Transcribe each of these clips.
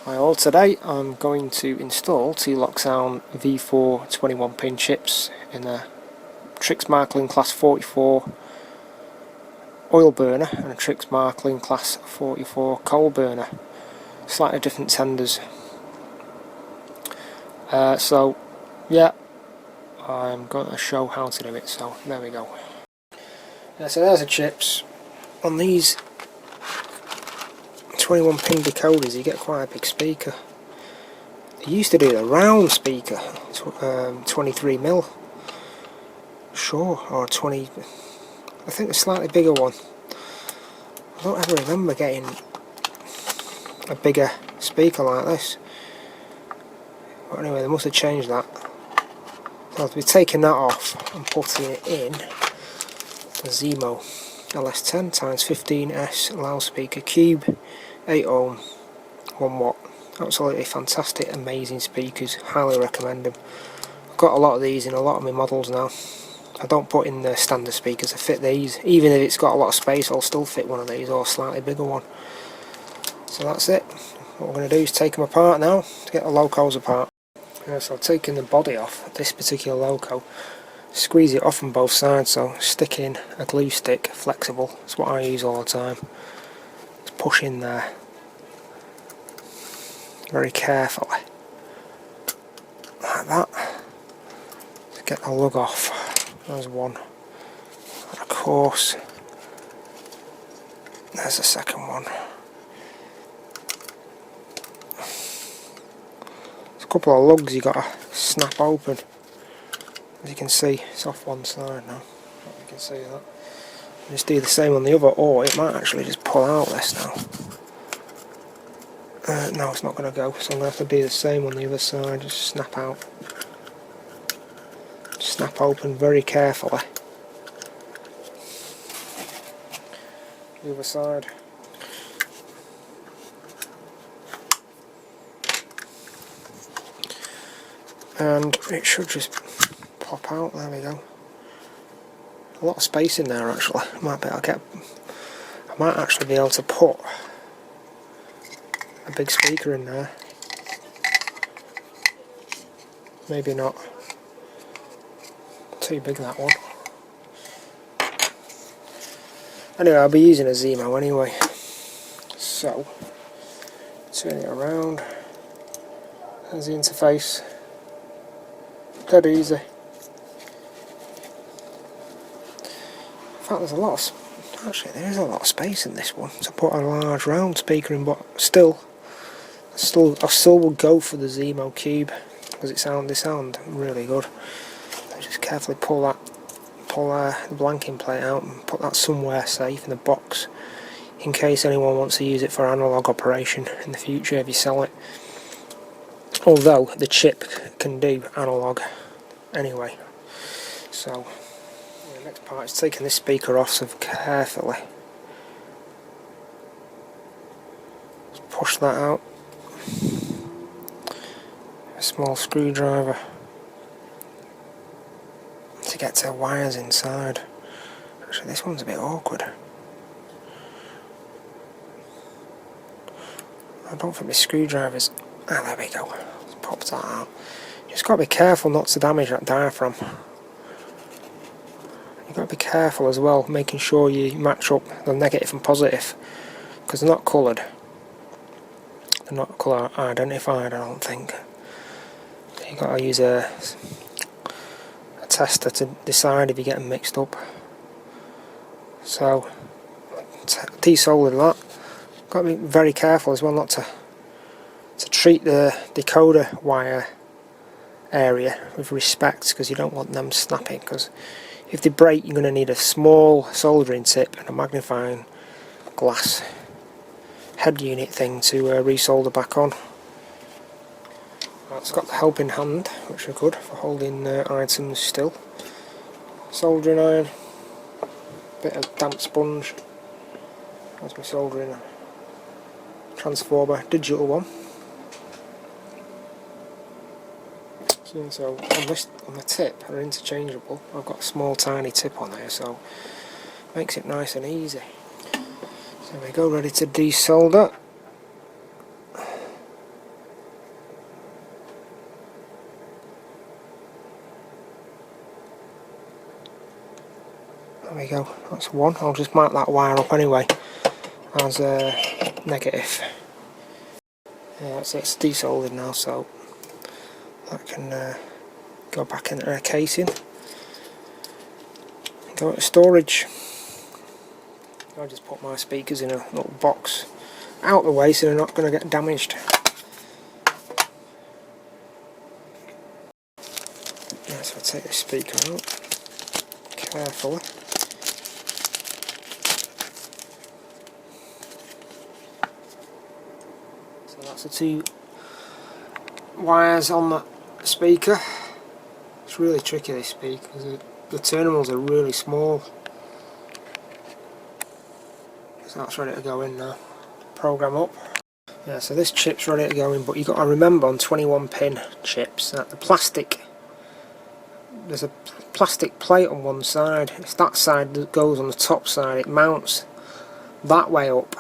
Hi all, today I'm going to install two Locksound V4 21-pin chips in a Trix marklin class 44 oil burner and a Trix marklin class 44 coal burner. Slightly different tenders. So yeah, I'm going to show how to do it, so there we go. Yeah, so there's the chips. On these 21-pin decoders you get quite a big speaker. They used to do the round speaker, 23mm, sure, or 20, I think a slightly bigger one. I don't ever remember getting a bigger speaker like this. But anyway, they must have changed that. So I'll be taking that off and putting it in a Zemo LS10 x 15S loudspeaker cube, 8 ohm, 1 watt. Absolutely fantastic, amazing speakers, highly recommend them. I've got a lot of these in a lot of my models now. I don't put in the standard speakers, I fit these. Even if it's got a lot of space, I'll still fit one of these or a slightly bigger one. So that's it. What we're going to do is take them apart now to get the locos apart. So I've taken the body off this particular loco, squeeze it off on both sides, so stick in a glue stick, flexible, that's what I use all the time. Just push in there very carefully, like that, to get the lug off. There's one, and of course there's the second one. There's a couple of lugs you got to snap open. As you can see, it's off one side now. You can see that. Just do the same on the other, or it might actually just pull out this now. No, it's not going to go, so I'm going to have to do the same on the other side. Just snap out. Snap open very carefully. The other side. And it should just pop out. There we go. A lot of space in there actually. I might actually be able to put a big speaker in there. Maybe not. Too big, that one. Anyway, I'll be using a Zemo anyway. So turn it around. There's the interface. Dead easy. In fact, there's a lot of, actually there is a lot of space in this one to put a large round speaker in, but still I still would go for the Zemo Cube because they sound really good. So just carefully pull the blanking plate out and put that somewhere safe in the box in case anyone wants to use it for analog operation in the future if you sell it. Although the chip can do analog anyway. So the next part is taking this speaker off, so carefully just push that out. A small screwdriver to get to the wires inside. Actually, this one's a bit awkward. I don't think my screwdrivers. Ah, there we go. Let's pop that out. Just got to be careful not to damage that diaphragm. You've got to be careful as well, making sure you match up the negative and positive, because they're not coloured. They're not colour identified, I don't think. So you've got to use a tester to decide if you get them mixed up. So desoldered that. Got to be very careful as well not to treat the decoder wire area with respect, because you don't want them snapping, because if they break you're going to need a small soldering tip and a magnifying glass head unit thing to resolder back on. It's got the helping hand, which are good for holding items still. Soldering iron, bit of damp sponge. That's my soldering transformer, digital one. So on the tip, they're interchangeable. I've got a small tiny tip on there, so makes it nice and easy. So we go, ready to desolder. There we go, that's one. I'll just mark that wire up anyway as a negative. Yeah, it's desoldered now, so that can go back into the casing. Go to storage. I'll just put my speakers in a little box out the way so they're not going to get damaged. Yeah, so I'll take the speaker out carefully. So that's the two wires on the speaker. It's really tricky, this speaker, because the terminals are really small. So that's ready to go in now. Program up. Yeah, so this chip's ready to go in, but you've got to remember on 21 pin chips that the plastic, there's a plastic plate on one side. It's that side that goes on the top side. It mounts that way up,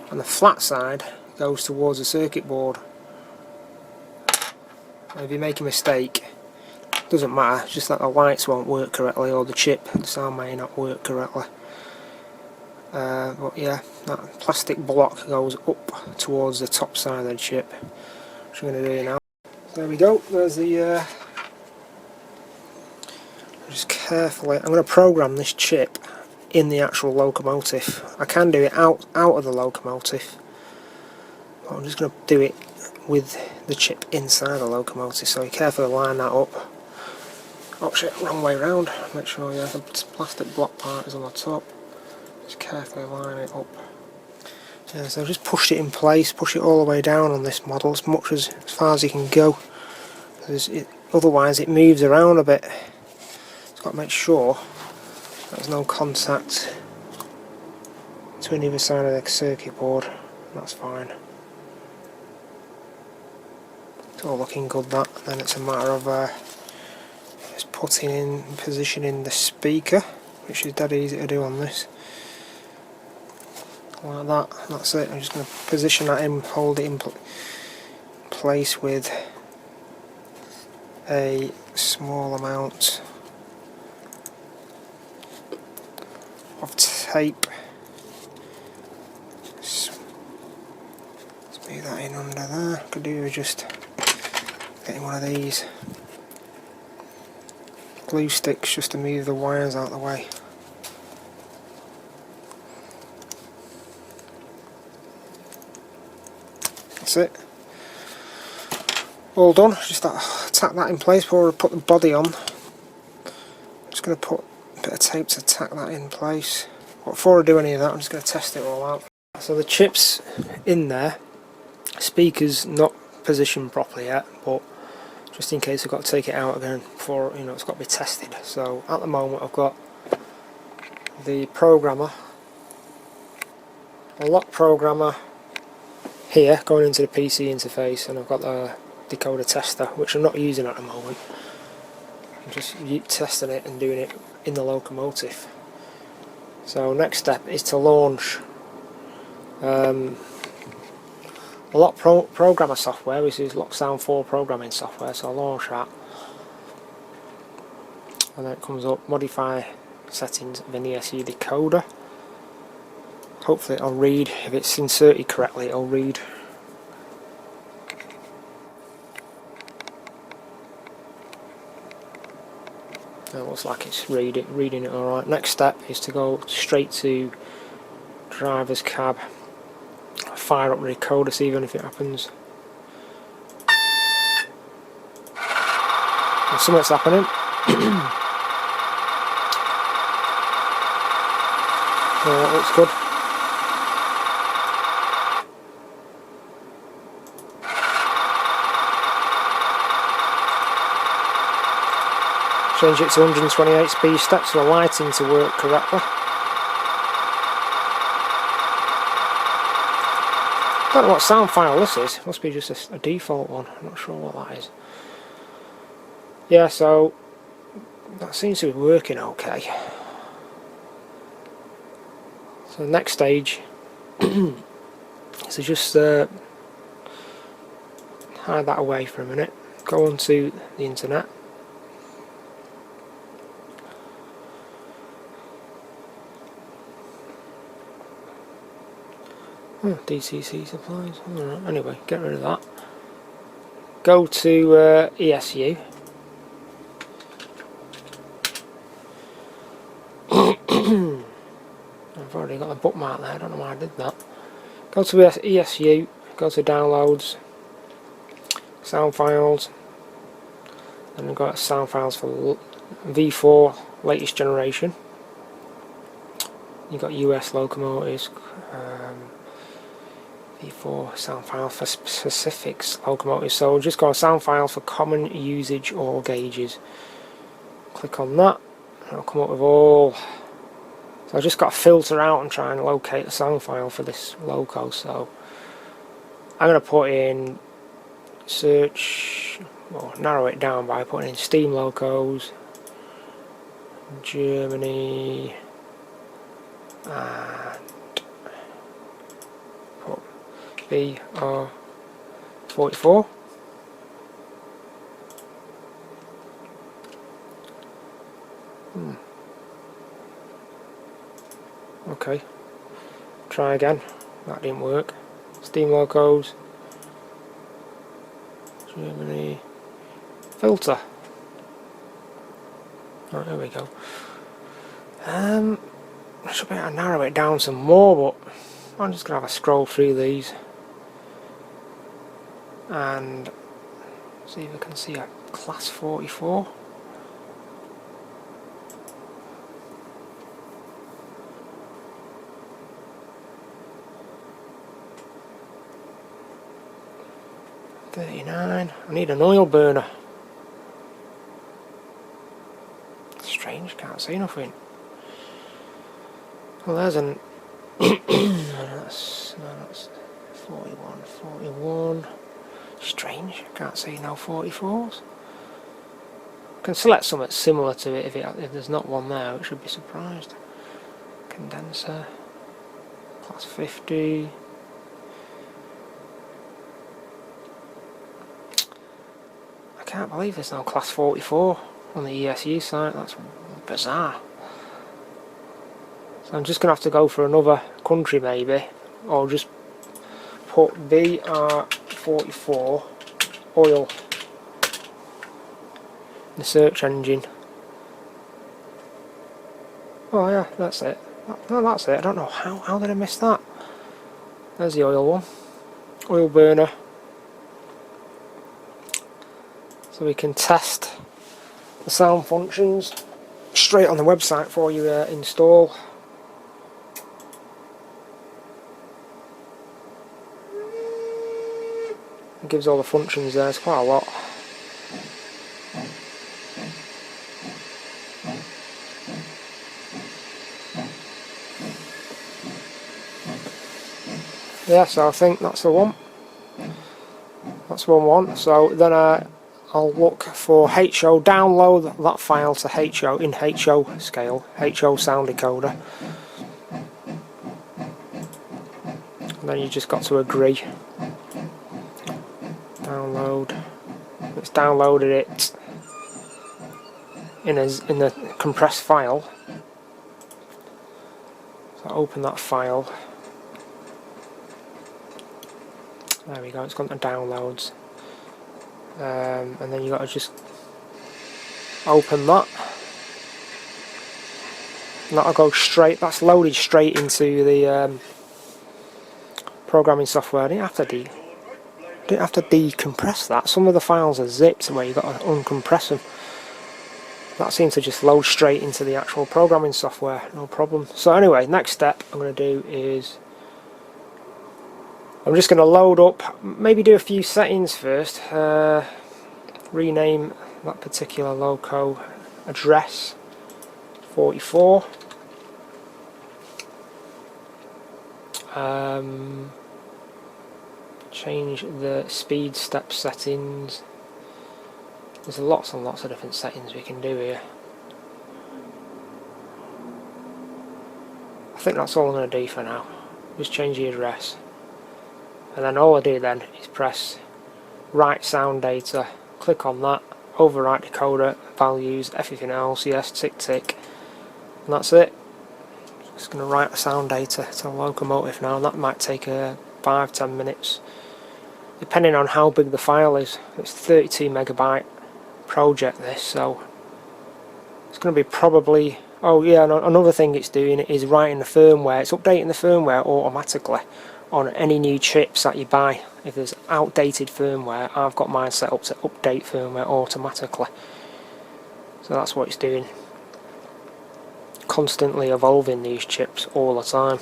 and the flat side goes towards the circuit board. And if you make a mistake, it doesn't matter, it's just that the lights won't work correctly, or the chip, the sound may not work correctly. But yeah, that plastic block goes up towards the top side of the chip, which I'm going to do now. There we go, there's the just carefully, I'm going to program this chip in the actual locomotive. I can do it out of the locomotive, but I'm just going to do it with the chip inside the locomotive, so you carefully line that up. Oh shit, wrong way round. Make sure the plastic block part is on the top. Just carefully line it up. Yeah, so just push it in place, push it all the way down on this model as far as you can go. Otherwise it moves around a bit. It's got to make sure there's no contact between either side of the circuit board. That's fine. It's all looking good, that. Then it's a matter of just putting in, positioning the speaker, which is dead easy to do on this. Like that, that's it. I'm just going to position that in, hold it in place with a small amount of tape. Smooth that in under there. Could do with just getting one of these glue sticks just to move the wires out of the way. That's it. All done. Just tack that in place before I put the body on. I'm just going to put a bit of tape to tack that in place. But before I do any of that, I'm just going to test it all out. So the chip's in there. Speaker's not positioned properly yet, but just in case I've got to take it out again before, it's got to be tested. So at the moment I've got the programmer, a lock programmer here going into the PC interface, and I've got the decoder tester, which I'm not using at the moment. I'm just testing it and doing it in the locomotive. So next step is to launch a lock programmer software, which is Lock Sound 4 programming software. So I'll launch that, and then it comes up modify settings of an ESU decoder. Hopefully it'll read, if it's inserted correctly it'll read. It looks like it's reading it alright. Next step is to go straight to driver's cab, fire up the decoder, see if anything happens. And something's happening. Yeah, that looks good. Change it to 128 speed steps for the lighting to work correctly. Don't know what sound file this is. Must be just a default one. I'm not sure what that is. Yeah, so that seems to be working okay. So the next stage is to just hide that away for a minute. Go onto the internet. DCC supplies. Alright, anyway, get rid of that. Go to ESU. I've already got a bookmark there, I don't know why I did that. Go to ESU, go to downloads, sound files, and we've got sound files for V4 latest generation. You've got US locomotives, V4 sound file for specific locomotives. So just got a sound file for common usage or gauges. Click on that, and it'll come up with all. So I just got to filter out and try and locate the sound file for this loco. So I'm going to put in search, or narrow it down by putting in steam locos, Germany, and put br44. Okay, try again. That didn't work. Steam locos, Germany, filter. Right, there we go. I should be able to narrow it down some more, but I'm just going to have a scroll through these and see if I can see a class 44. I need an oil burner. Strange, can't see nothing. Well, there's an that's 41. Strange, can't see no 44s. I can select something similar to it if there's not one there, which should be surprised. Condenser, class 50. I can't believe there's no class 44 on the ESU site. That's bizarre. So I'm just going to have to go for another country maybe, or just put br44 oil in the search engine. Oh yeah, that's it. No, that's it. I don't know how did I miss that. There's the oil one. Oil burner. So we can test the sound functions straight on the website for you install. It gives all the functions there, it's quite a lot. Yeah, so I think that's the one. That's 1.1. So then I'll look for HO, download that file to HO in HO scale, HO sound decoder. And then you just got to agree. Download. It's downloaded it in the compressed file. So open that file. There we go, it's gone to downloads. And then you got to just open that. And that'll go straight, that's loaded straight into the programming software. I didn't have to decompress that. Some of the files are zipped where you've got to uncompress them. That seems to just load straight into the actual programming software, no problem. So anyway, next step I'm going to do is I'm just going to load up, maybe do a few settings first. Rename that particular loco address 44. Change the speed step settings. There's lots and lots of different settings we can do here. I think that's all I'm going to do for now. Just change the address. And then all I do then is press write sound data, click on that, overwrite decoder, values, everything else, yes, tick tick, and that's it. It's going to write the sound data to the locomotive now, and that might take 5-10 minutes, depending on how big the file is. It's 32 megabyte project this, so it's going to be probably... Oh yeah, and another thing it's doing is writing the firmware. It's updating the firmware automatically on any new chips that you buy. If there's outdated firmware, I've got mine set up to update firmware automatically. So that's what it's doing. Constantly evolving these chips all the time.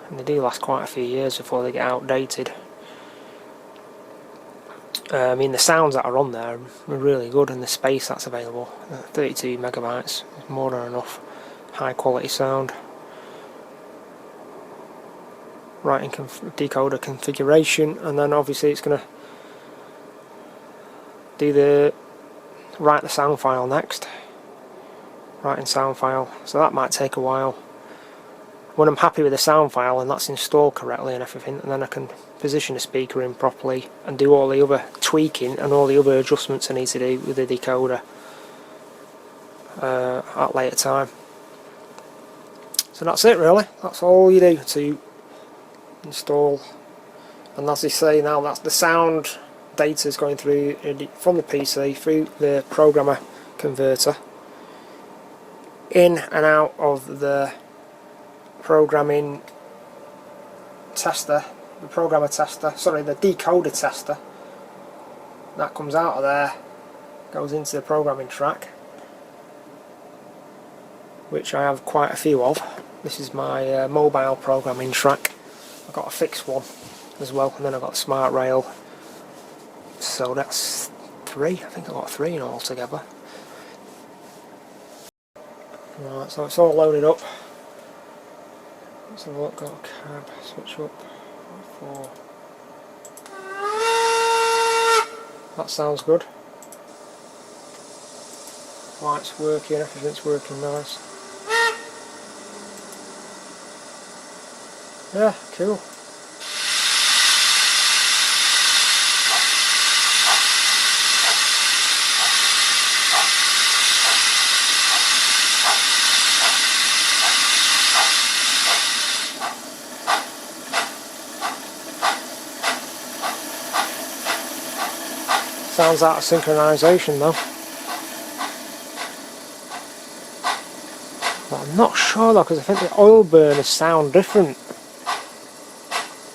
And they do last quite a few years before they get outdated. I mean, the sounds that are on there are really good, and the space that's available, 32 megabytes, is more than enough high quality sound. Writing decoder configuration, and then obviously it's going to do write the sound file next. Writing sound file, so that might take a while. When I'm happy with the sound file and that's installed correctly and everything, and then I can position the speaker in properly and do all the other tweaking and all the other adjustments I need to do with the decoder at a later time. So that's it really, that's all you do to install. And as they say now, that's the sound data is going through from the PC through the programmer converter in and out of the programming tester, the decoder tester. That comes out of there, goes into the programming track, which I have quite a few of. This is my mobile programming track. I've got a fixed one as well, and then I've got a smart rail. So that's 3, I think I've got 3 in all together. Right, so it's all loaded up. Let's have a look, got a cab, switch up, 4. That sounds good. Lights working, everything's working nice. Yeah, cool. Sounds out of synchronization though. But I'm not sure though, because I think the oil burners sound different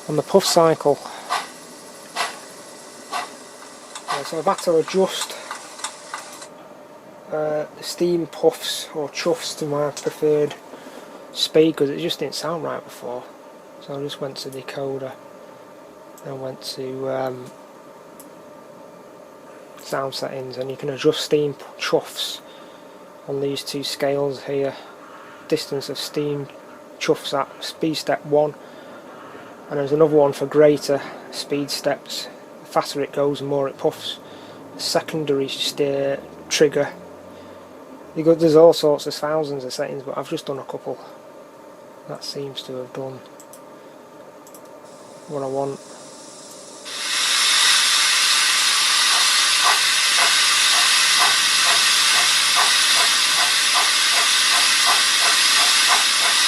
on the puff cycle. Yeah, so I've had to adjust the steam puffs or chuffs to my preferred speakers. It just didn't sound right before. So I just went to decoder, then went to sound settings, and you can adjust steam chuffs on these 2 scales here. Distance of steam chuffs at speed step 1, and there's another one for greater speed steps. The faster it goes, the more it puffs. The secondary trigger. There's all sorts of thousands of settings, but I've just done a couple. That seems to have done what I want.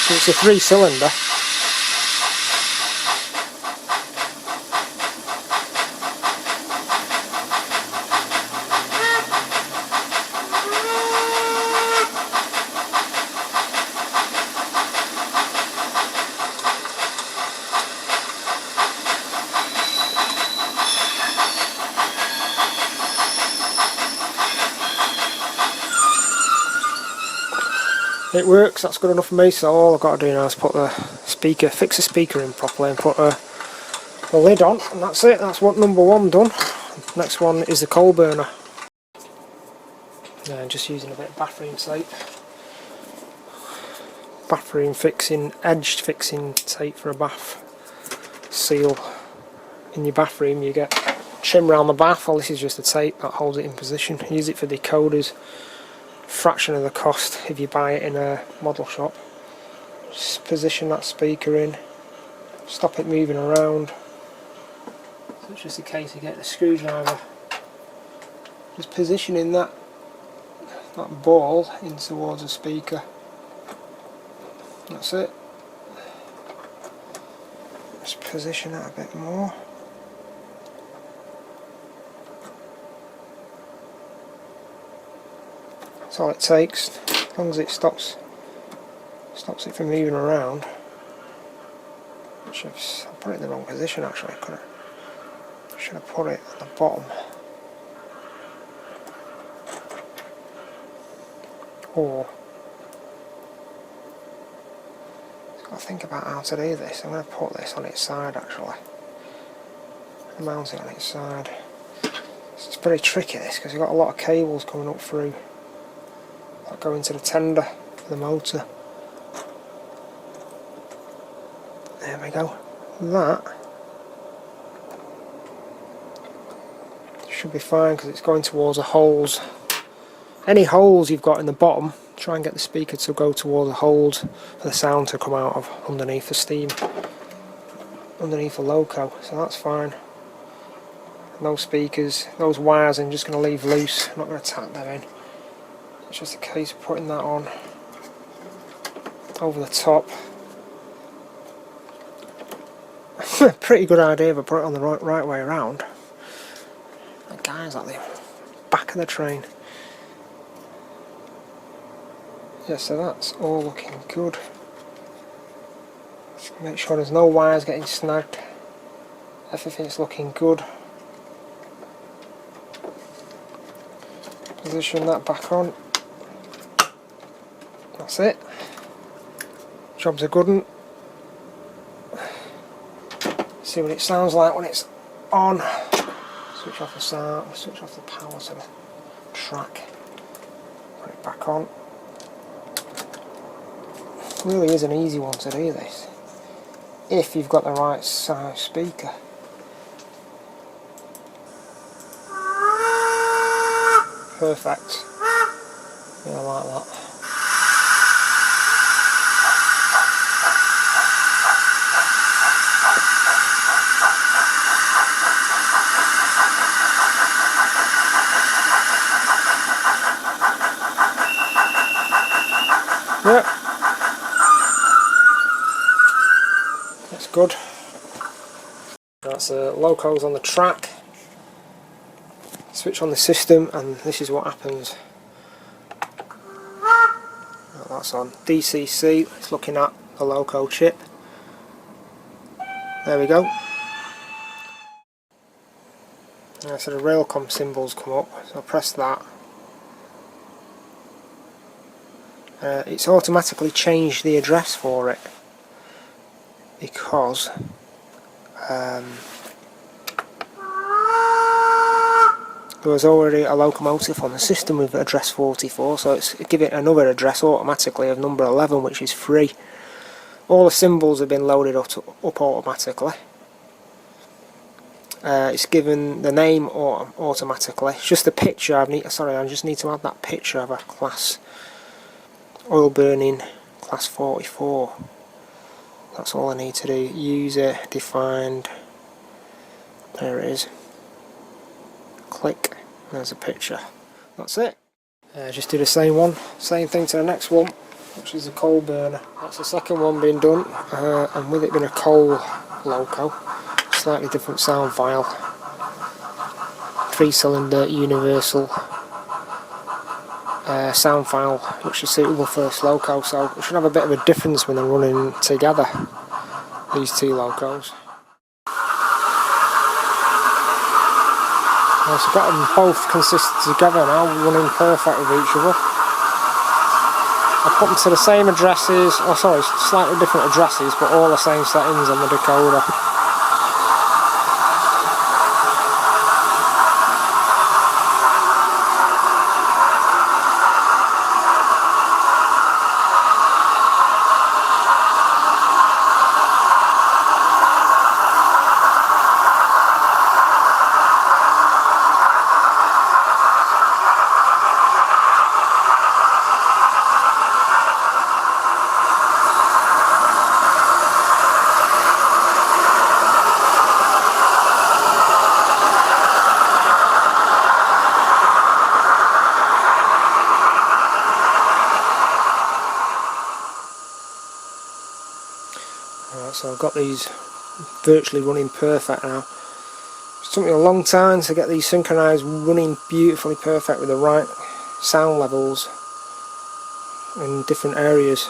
It's a 3-cylinder. It works, that's good enough for me, so all I've got to do now is put the speaker, fix the speaker in properly and put the lid on, and that's it. That's what number 1 done. Next one is the coal burner. Yeah, just using a bit of bathroom tape. Bathroom fixing, edge fixing tape for a bath seal. In your bathroom you get trim around the bath. Well, this is just a tape that holds it in position. Use it for decoders. Fraction of the cost if you buy it in a model shop. Just position that speaker in, stop it moving around. So it's just a case of getting a screwdriver, just positioning that ball in towards the speaker, That's it. Just position that a bit more. That's all it takes, as long as it stops it from moving around. Which I put it in the wrong position actually, should have put it at the bottom. Or I've got to think about how to do this. I'm going to put this on its side actually. Mount it on its side. It's pretty tricky this because you've got a lot of cables coming up through that go into the tender for the motor. There we go. That should be fine because it's going towards the holes. Any holes you've got in the bottom, try and get the speaker to go towards the holes for the sound to come out of underneath the steam, underneath the loco, so that's fine. No speakers, those wires I'm just going to leave loose, I'm not going to tap them in. It's just a case of putting that on over the top. Pretty good idea if I put it on the right way around. The guy's at the back of the train. Yeah, so that's all looking good. Just make sure there's no wires getting snagged. Everything's looking good. Position that back on. That's it. Job's a good one. See what it sounds like when it's on. Switch off the sound, switch off the power to the track. Put it back on. Really is an easy one to do this, if you've got the right size speaker. Perfect. Yeah, I like that. Yep. That's good. That's locos on the track. Switch on the system and this is what happens. Well, that's on DCC, it's looking at the loco chip. There we go. So the railcom symbols come up, so I press that. It's automatically changed the address for it because there was already a locomotive on the system with address 44, so it's give it another address automatically of number 11, which is free. All the symbols have been loaded up automatically. It's given the name automatically. It's just the picture. I just need to add that picture of a class oil burning class 44. That's all I need to do. User defined. There it is. Click. There's a picture. That's it. Just do the same thing to the next one, which is a coal burner. That's the second one being done, and with it being a coal loco, slightly different sound file. 3-cylinder universal sound file, which is suitable for this loco, so we should have a bit of a difference when they're running together, these two locos. So I've got them both consistent together now, running perfect with each other. I put them to the same addresses, slightly different addresses, but all the same settings on the decoder. So I've got these virtually running perfect now. It took me a long time to get these synchronized, running beautifully perfect with the right sound levels in different areas.